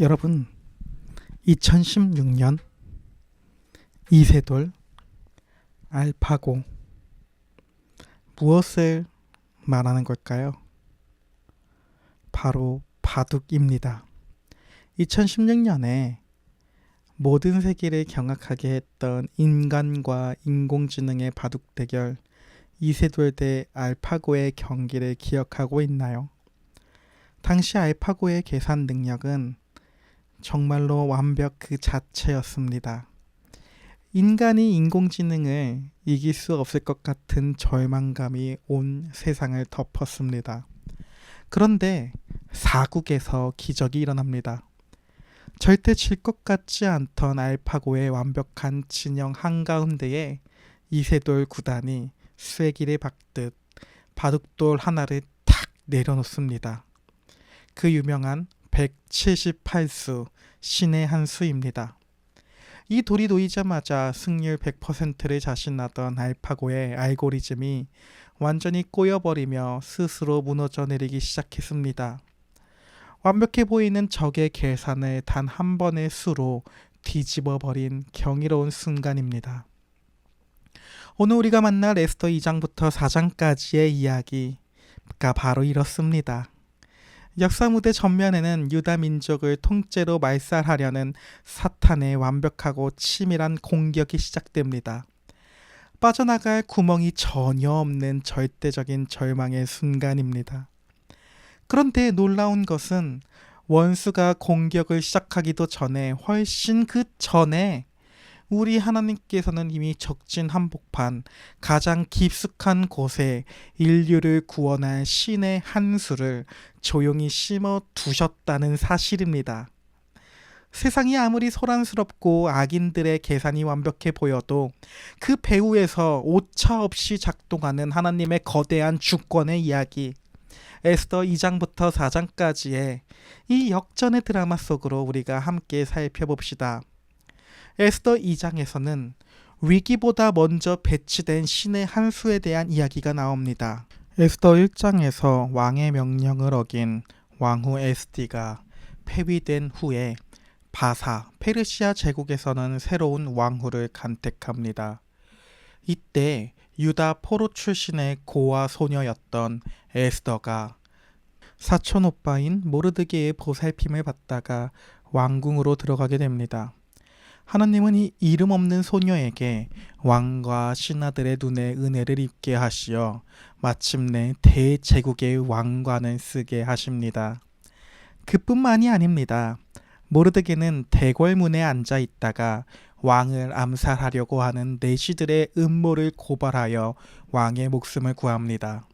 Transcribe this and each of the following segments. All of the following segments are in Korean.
여러분, 2016년 이세돌 알파고 무엇을 말하는 걸까요? 바로 바둑입니다. 2016년에 모든 세계를 경악하게 했던 인간과 인공지능의 바둑 대결 이세돌 대 알파고의 경기를 기억하고 있나요? 당시 알파고의 계산 능력은 정말로 완벽 그 자체였습니다. 인간이 인공지능을 이길 수 없을 것 같은 절망감이 온 세상을 덮었습니다. 그런데 사국에서 기적이 일어납니다. 절대 질 것 같지 않던 알파고의 완벽한 진영 한가운데에 이세돌 구단이 쐐기를 박듯 바둑돌 하나를 탁 내려놓습니다. 그 유명한 178수 신의 한 수입니다. 이 돌이 놓이자마자 승률 100%를 자신하던 알파고의 알고리즘이 완전히 꼬여버리며 스스로 무너져 내리기 시작했습니다. 완벽해 보이는 적의 계산을 단 한 번의 수로 뒤집어버린 경이로운 순간입니다. 오늘 우리가 만날 에스더 2장부터 4장까지의 이야기가 바로 이렇습니다. 역사 무대 전면에는 유다 민족을 통째로 말살하려는 사탄의 완벽하고 치밀한 공격이 시작됩니다. 빠져나갈 구멍이 전혀 없는 절대적인 절망의 순간입니다. 그런데 놀라운 것은 원수가 공격을 시작하기도 전에 훨씬 그 전에 우리 하나님께서는 이미 적진 한복판 가장 깊숙한 곳에 인류를 구원할 신의 한 수를 조용히 심어 두셨다는 사실입니다. 세상이 아무리 소란스럽고 악인들의 계산이 완벽해 보여도 그 배후에서 오차없이 작동하는 하나님의 거대한 주권의 이야기, 에스더 2장부터 4장까지의 이 역전의 드라마 속으로 우리가 함께 살펴봅시다. 에스더 2장에서는 위기보다 먼저 배치된 신의 한 수에 대한 이야기가 나옵니다. 에스더 1장에서 왕의 명령을 어긴 왕후 에스디가 폐위된 후에 바사, 페르시아 제국에서는 새로운 왕후를 간택합니다. 이때 유다 포로 출신의 고아 소녀였던 에스더가 사촌 오빠인 모르드게의 보살핌을 받다가 왕궁으로 들어가게 됩니다. 하나님은 이 이름 없는 소녀에게 왕과 신하들의 눈에 은혜를 입게 하시어 마침내 대제국의 왕관을 쓰게 하십니다. 그뿐만이 아닙니다. 모르드게는 대궐문에 앉아 있다가 왕을 암살하려고 하는 내시들의 음모를 고발하여 왕의 목숨을 구합니다.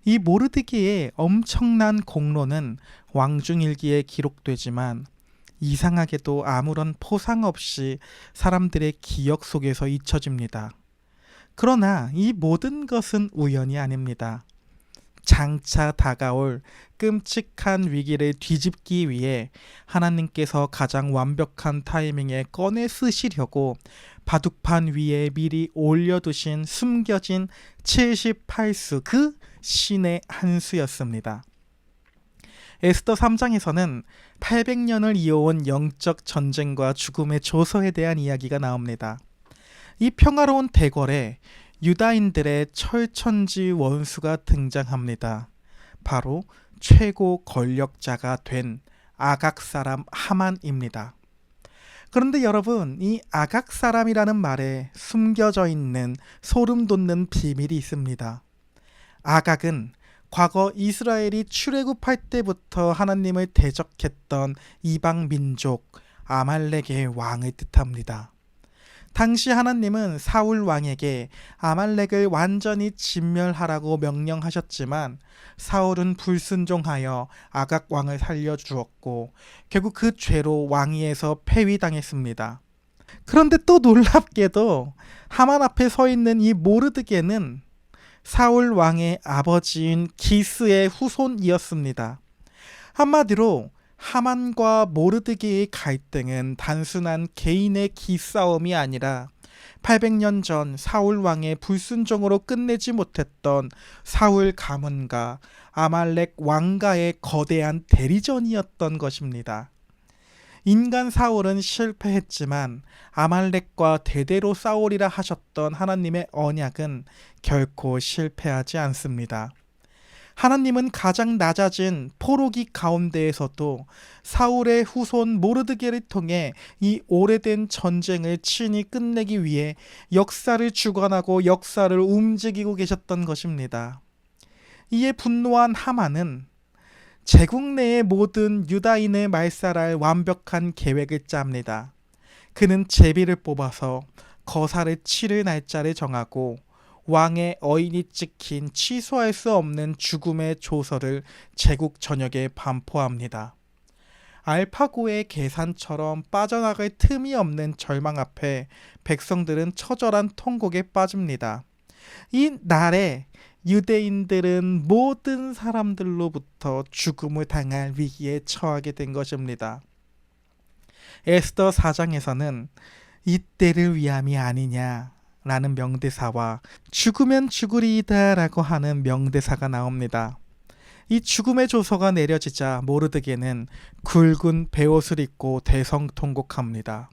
이 모르드게의 엄청난 공로는 왕중일기에 기록되지만 이상하게도 아무런 포상 없이 사람들의 기억 속에서 잊혀집니다. 그러나 이 모든 것은 우연이 아닙니다. 장차 다가올 끔찍한 위기를 뒤집기 위해 하나님께서 가장 완벽한 타이밍에 꺼내 쓰시려고 바둑판 위에 미리 올려두신 숨겨진 78수 그 신의 한 수였습니다. 에스더 3장에서는 800년을 이어온 영적 전쟁과 죽음의 조서에 대한 이야기가 나옵니다. 이 평화로운 대궐에 유다인들의 철천지 원수가 등장합니다. 바로 최고 권력자가 된 아각 사람 하만입니다. 그런데 여러분, 이 아각 사람이라는 말에 숨겨져 있는 소름 돋는 비밀이 있습니다. 아각은 과거 이스라엘이 출애굽할 때부터 하나님을 대적했던 이방 민족 아말렉의 왕을 뜻합니다. 당시 하나님은 사울 왕에게 아말렉을 완전히 진멸하라고 명령하셨지만 사울은 불순종하여 아각 왕을 살려주었고 결국 그 죄로 왕위에서 폐위당했습니다. 그런데 또 놀랍게도 하만 앞에 서 있는 이 모르드게는 사울 왕의 아버지인 기스의 후손이었습니다. 한마디로 하만과 모르드게의 갈등은 단순한 개인의 기싸움이 아니라 800년 전 사울 왕의 불순종으로 끝내지 못했던 사울 가문과 아말렉 왕가의 거대한 대리전이었던 것입니다. 인간 사울은 실패했지만 아말렉과 대대로 싸우리라 하셨던 하나님의 언약은 결코 실패하지 않습니다. 하나님은 가장 낮아진 포로기 가운데에서도 사울의 후손 모르드게를 통해 이 오래된 전쟁을 친히 끝내기 위해 역사를 주관하고 역사를 움직이고 계셨던 것입니다. 이에 분노한 하만은 제국 내의 모든 유다인을 말살할 완벽한 계획을 짭니다. 그는 제비를 뽑아서 거사를 치를 날짜를 정하고 왕의 어인이 찍힌 취소할 수 없는 죽음의 조서를 제국 전역에 반포합니다. 알파고의 계산처럼 빠져나갈 틈이 없는 절망 앞에 백성들은 처절한 통곡에 빠집니다. 이 날에 유대인들은 모든 사람들로부터 죽음을 당할 위기에 처하게 된 것입니다. 에스더 4장에서는 이때를 위함이 아니냐 라는 명대사와 죽으면 죽으리이다 라고 하는 명대사가 나옵니다. 이 죽음의 조서가 내려지자 모르드게는 굵은 베옷을 입고 대성통곡합니다.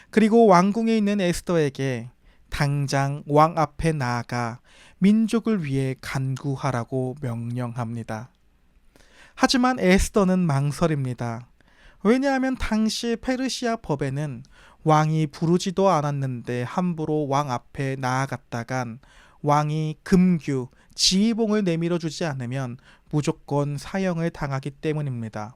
그리고 왕궁에 있는 에스더에게 당장 왕 앞에 나아가 민족을 위해 간구하라고 명령합니다. 하지만 에스더는 망설입니다. 왜냐하면 당시 페르시아 법에는 왕이 부르지도 않았는데 함부로 왕 앞에 나아갔다간 왕이 금규, 지휘봉을 내밀어 주지 않으면 무조건 사형을 당하기 때문입니다.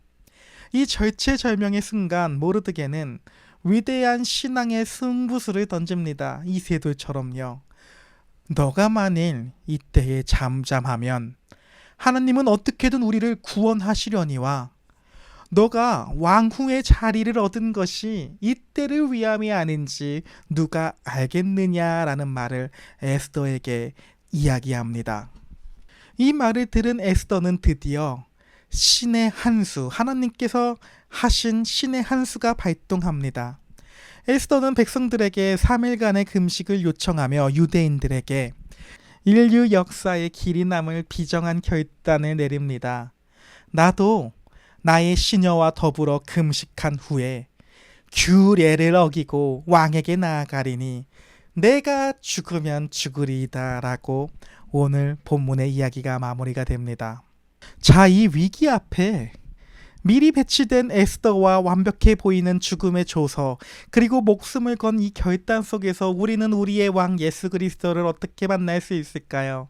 이 절체절명의 순간 모르드게는 위대한 신앙의 승부수를 던집니다. 이세돌처럼요. 너가 만일 이때에 잠잠하면 하나님은 어떻게든 우리를 구원하시려니와 너가 왕후의 자리를 얻은 것이 이때를 위함이 아닌지 누가 알겠느냐라는 말을 에스더에게 이야기합니다. 이 말을 들은 에스더는 드디어 신의 한수, 하나님께서 하신 신의 한수가 발동합니다. 에스더는 백성들에게 3일간의 금식을 요청하며 유대인들에게 인류 역사의 길이 남을 비정한 결단을 내립니다. 나도 나의 시녀와 더불어 금식한 후에 규례를 어기고 왕에게 나아가리니 내가 죽으면 죽으리이다 라고 오늘 본문의 이야기가 마무리가 됩니다. 자, 이 위기 앞에 미리 배치된 에스더와 완벽해 보이는 죽음의 조서, 그리고 목숨을 건 이 결단 속에서 우리는 우리의 왕 예수 그리스도를 어떻게 만날 수 있을까요?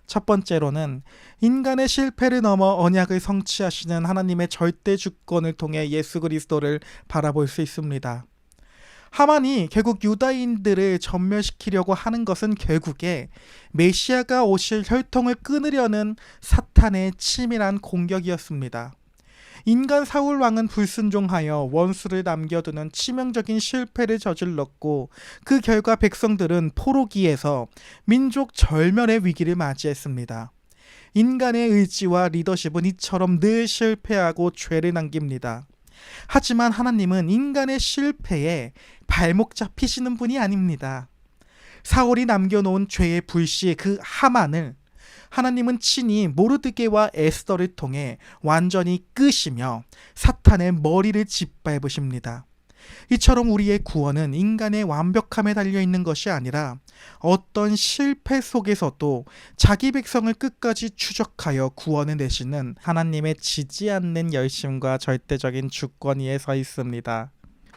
첫 번째로는 인간의 실패를 넘어 언약을 성취하시는 하나님의 절대 주권을 통해 예수 그리스도를 바라볼 수 있습니다. 하만이 결국 유다인들을 전멸시키려고 하는 것은 결국에 메시아가 오실 혈통을 끊으려는 사탄의 치밀한 공격이었습니다. 인간 사울 왕은 불순종하여 원수를 남겨두는 치명적인 실패를 저질렀고 그 결과 백성들은 포로기에서 민족 절멸의 위기를 맞이했습니다. 인간의 의지와 리더십은 이처럼 늘 실패하고 죄를 남깁니다. 하지만 하나님은 인간의 실패에 발목 잡히시는 분이 아닙니다. 사울이 남겨놓은 죄의 불씨 그 하만을 하나님은 친히 모르드게와 에스더를 통해 완전히 끄시며 사탄의 머리를 짓밟으십니다. 이처럼 우리의 구원은 인간의 완벽함에 달려있는 것이 아니라 어떤 실패 속에서도 자기 백성을 끝까지 추적하여 구원해 내시는 하나님의 지지 않는 열심과 절대적인 주권 위에 서 있습니다.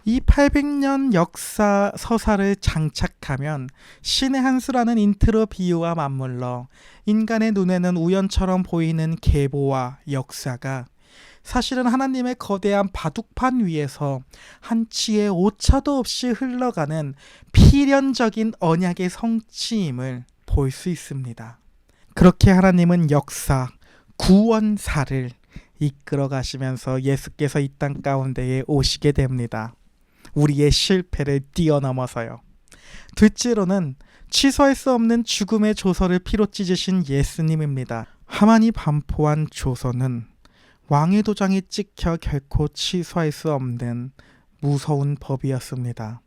이 800년 역사 서사를 장착하면 신의 한수라는 인트로 비유와 맞물러 인간의 눈에는 우연처럼 보이는 계보와 역사가 사실은 하나님의 거대한 바둑판 위에서 한치의 오차도 없이 흘러가는 필연적인 언약의 성취임을 볼 수 있습니다. 그렇게 하나님은 역사, 구원사를 이끌어 가시면서 예수께서 이 땅 가운데에 오시게 됩니다. 우리의 실패를 뛰어넘어서요. 둘째로는 취소할 수 없는 죽음의 조서를 피로 찢으신 예수님입니다. 하만이 반포한 조서는 왕의 도장이 찍혀 결코 취소할 수 없는 무서운 법이었습니다.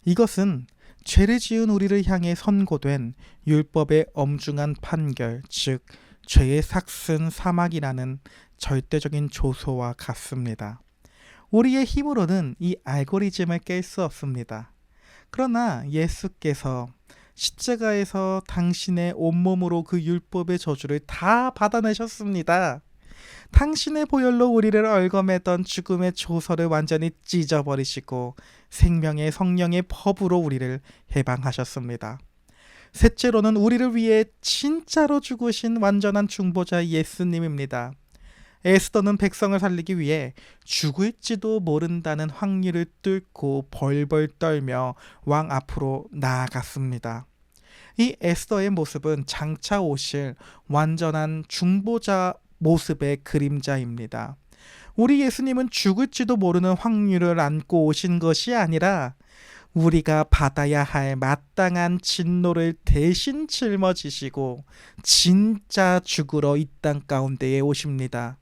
이것은 죄를 지은 우리를 향해 선고된 율법의 엄중한 판결, 즉 죄의 삭슨 사막이라는 절대적인 조소와 같습니다. 우리의 힘으로는 이 알고리즘을 깰 수 없습니다. 그러나 예수께서 십자가에서 당신의 온몸으로 그 율법의 저주를 다 받아내셨습니다. 당신의 보혈로 우리를 얽어매던 죽음의 조서를 완전히 찢어버리시고 생명의 성령의 법으로 우리를 해방하셨습니다. 셋째로는 우리를 위해 진짜로 죽으신 완전한 중보자 예수님입니다. 에스더는 백성을 살리기 위해 죽을지도 모른다는 확률을 뚫고 벌벌 떨며 왕 앞으로 나아갔습니다. 이 에스더의 모습은 장차 오실 완전한 중보자 모습의 그림자입니다. 우리 예수님은 죽을지도 모르는 확률을 안고 오신 것이 아니라 우리가 받아야 할 마땅한 진노를 대신 짊어지시고 진짜 죽으러 이 땅 가운데에 오십니다.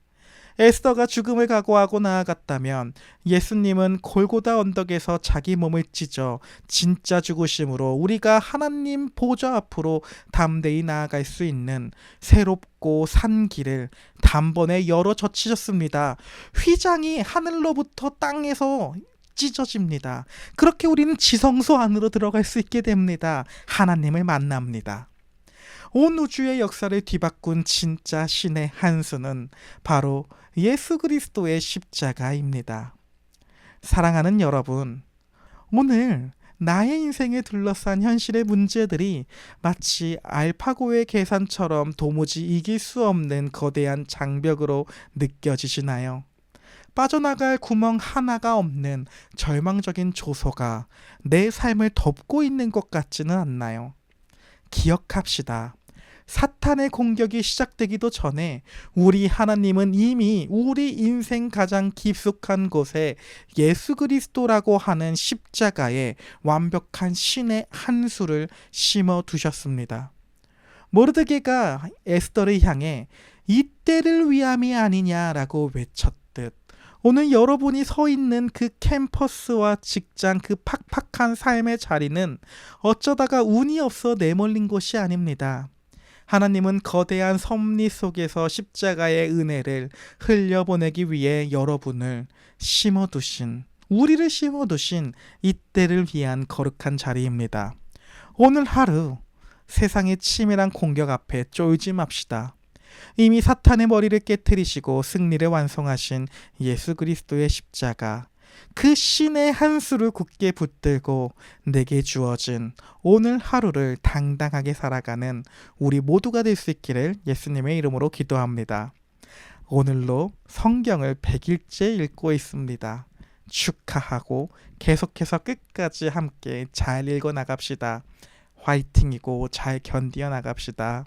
에스더가 죽음을 각오하고 나아갔다면 예수님은 골고다 언덕에서 자기 몸을 찢어 진짜 죽으심으로 우리가 하나님 보좌 앞으로 담대히 나아갈 수 있는 새롭고 산 길을 단번에 열어 젖히셨습니다. 휘장이 하늘로부터 땅에서 찢어집니다. 그렇게 우리는 지성소 안으로 들어갈 수 있게 됩니다. 하나님을 만납니다. 온 우주의 역사를 뒤바꾼 진짜 신의 한 수는 바로 예수 그리스도의 십자가입니다. 사랑하는 여러분, 오늘 나의 인생을 둘러싼 현실의 문제들이 마치 알파고의 계산처럼 도무지 이길 수 없는 거대한 장벽으로 느껴지시나요? 빠져나갈 구멍 하나가 없는 절망적인 조소가 내 삶을 덮고 있는 것 같지는 않나요? 기억합시다. 사탄의 공격이 시작되기도 전에 우리 하나님은 이미 우리 인생 가장 깊숙한 곳에 예수 그리스도라고 하는 십자가에 완벽한 신의 한 수를 심어 두셨습니다. 모르드게가 에스더를 향해 이때를 위함이 아니냐라고 외쳤듯 오늘 여러분이 서 있는 그 캠퍼스와 직장, 그 팍팍한 삶의 자리는 어쩌다가 운이 없어 내몰린 곳이 아닙니다. 하나님은 거대한 섭리 속에서 십자가의 은혜를 흘려보내기 위해 여러분을 심어두신, 우리를 심어두신 이때를 위한 거룩한 자리입니다. 오늘 하루 세상의 치밀한 공격 앞에 쫄지 맙시다. 이미 사탄의 머리를 깨트리시고 승리를 완성하신 예수 그리스도의 십자가, 그 신의 한 수를 굳게 붙들고 내게 주어진 오늘 하루를 당당하게 살아가는 우리 모두가 될 수 있기를 예수님의 이름으로 기도합니다. 오늘로 성경을 100일째 읽고 있습니다. 축하하고 계속해서 끝까지 함께 잘 읽어 나갑시다. 화이팅이고 잘 견디어 나갑시다.